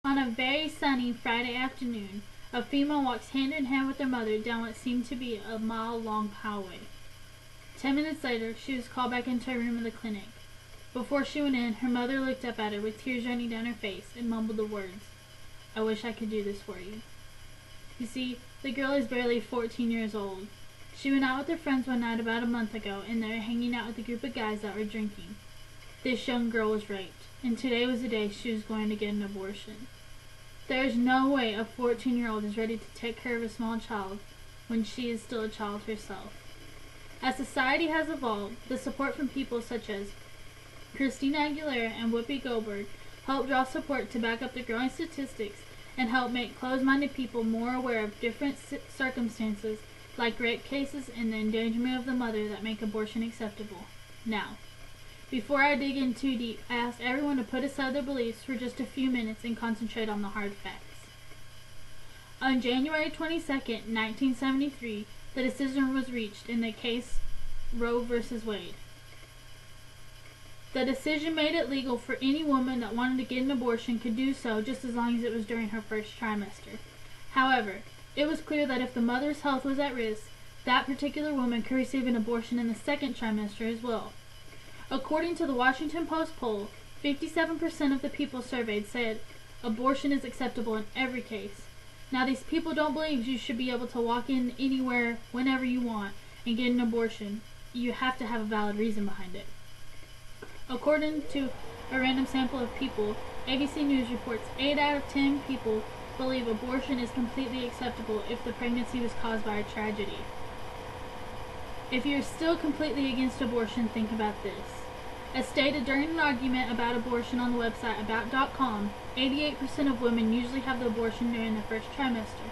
On a very sunny Friday afternoon, a female walks hand in hand with her mother down what seemed to be a mile-long hallway. 10 minutes later, she was called back into a room in the clinic. Before she went in, her mother looked up at her with tears running down her face and mumbled the words, "I wish I could do this for you." You see, the girl is barely 14 years old. She went out with her friends one night about a month ago, and they were hanging out with a group of guys that were drinking. This young girl was raped, and today was the day she was going to get an abortion. There is no way a 14-year-old is ready to take care of a small child when she is still a child herself. As society has evolved, the support from people such as Christina Aguilera and Whoopi Goldberg help draw support to back up the growing statistics and help make closed-minded people more aware of different circumstances like rape cases and the endangerment of the mother that make abortion acceptable. Now, before I dig in too deep, I ask everyone to put aside their beliefs for just a few minutes and concentrate on the hard facts. On January 22, 1973, the decision was reached in the case Roe v. Wade. The decision made it legal for any woman that wanted to get an abortion could do so just as long as it was during her first trimester. However, it was clear that if the mother's health was at risk, that particular woman could receive an abortion in the second trimester as well. According to the Washington Post poll, 57% of the people surveyed said abortion is acceptable in every case. Now, these people don't believe you should be able to walk in anywhere, whenever you want, and get an abortion. You have to have a valid reason behind it. According to a random sample of people, ABC News reports 8 out of 10 people believe abortion is completely acceptable if the pregnancy was caused by a tragedy. If you're still completely against abortion, think about this. As stated during an argument about abortion on the website About.com, 88% of women usually have the abortion during the first trimester.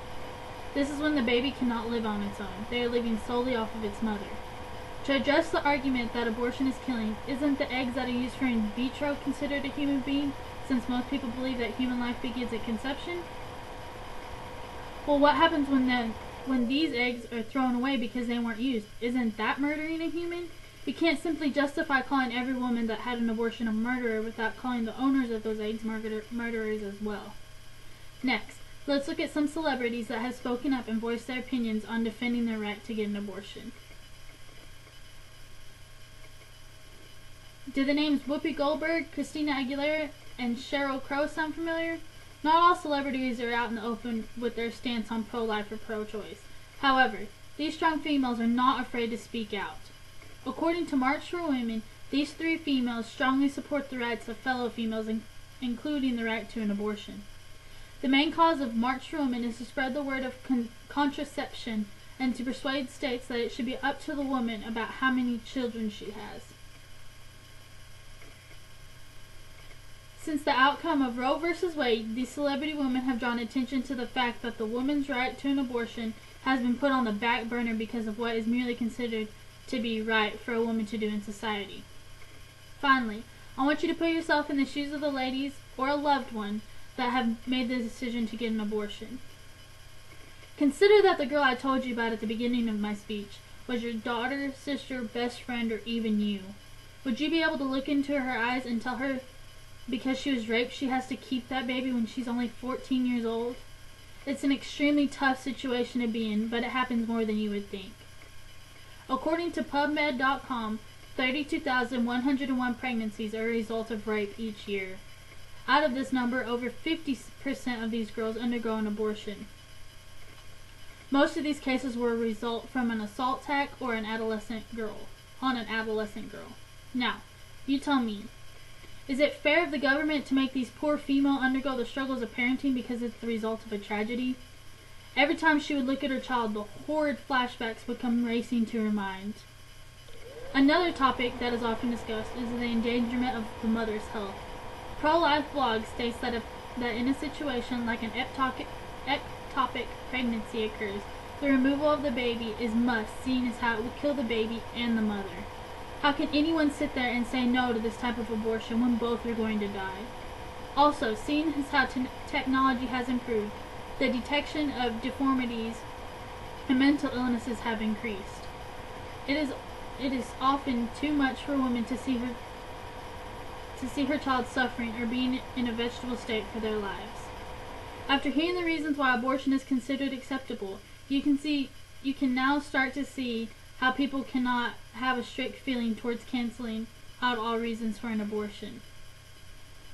This is when the baby cannot live on its own. They are living solely off of its mother. To address the argument that abortion is killing, isn't the eggs that are used for in vitro considered a human being, since most people believe that human life begins at conception? Well, what happens when these eggs are thrown away because they weren't used? Isn't that murdering a human? You can't simply justify calling every woman that had an abortion a murderer without calling the owners of those eggs murderers as well. Next, let's look at some celebrities that have spoken up and voiced their opinions on defending their right to get an abortion. Do the names Whoopi Goldberg, Christina Aguilera, and Sheryl Crow sound familiar? Not all celebrities are out in the open with their stance on pro-life or pro-choice. However, these strong females are not afraid to speak out. According to March for Women, these 3 females strongly support the rights of fellow females, including the right to an abortion. The main cause of March for Women is to spread the word of contraception and to persuade states that it should be up to the woman about how many children she has. Since the outcome of Roe v. Wade, these celebrity women have drawn attention to the fact that the woman's right to an abortion has been put on the back burner because of what is merely considered to be right for a woman to do in society. Finally, I want you to put yourself in the shoes of the ladies or a loved one that have made the decision to get an abortion. Consider that the girl I told you about at the beginning of my speech was your daughter, sister, best friend, or even you. Would you be able to look into her eyes and tell her because she was raped she has to keep that baby when she's only 14 years old? It's an extremely tough situation to be in, but it happens more than you would think. According to PubMed.com, 32,101 pregnancies are a result of rape each year. Out of this number, over 50% of these girls undergo an abortion. Most of these cases were a result from an assault attack or on an adolescent girl. Now, you tell me, is it fair of the government to make these poor females undergo the struggles of parenting because it's the result of a tragedy? Every time she would look at her child, the horrid flashbacks would come racing to her mind. Another topic that is often discussed is the endangerment of the mother's health. Pro-Life Blog states that in a situation like an ectopic pregnancy occurs, the removal of the baby is must, seeing as how it will kill the baby and the mother. How can anyone sit there and say no to this type of abortion when both are going to die? Also, seeing as how technology has improved, the detection of deformities and mental illnesses have increased. It is often too much for a woman to see her child suffering or being in a vegetable state for their lives. After hearing the reasons why abortion is considered acceptable, you can now start to see how people cannot have a strict feeling towards canceling out all reasons for an abortion.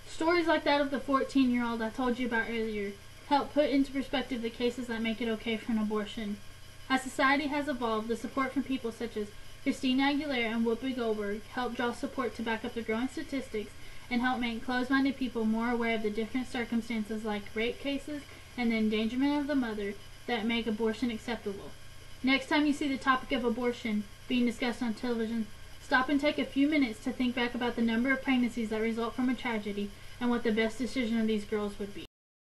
Stories like that of the 14-year-old I told you about earlier help put into perspective the cases that make it okay for an abortion. As society has evolved, the support from people such as Christina Aguilera and Whoopi Goldberg help draw support to back up the growing statistics and help make closed-minded people more aware of the different circumstances like rape cases and the endangerment of the mother that make abortion acceptable. Next time you see the topic of abortion being discussed on television, stop and take a few minutes to think back about the number of pregnancies that result from a tragedy and what the best decision of these girls would be.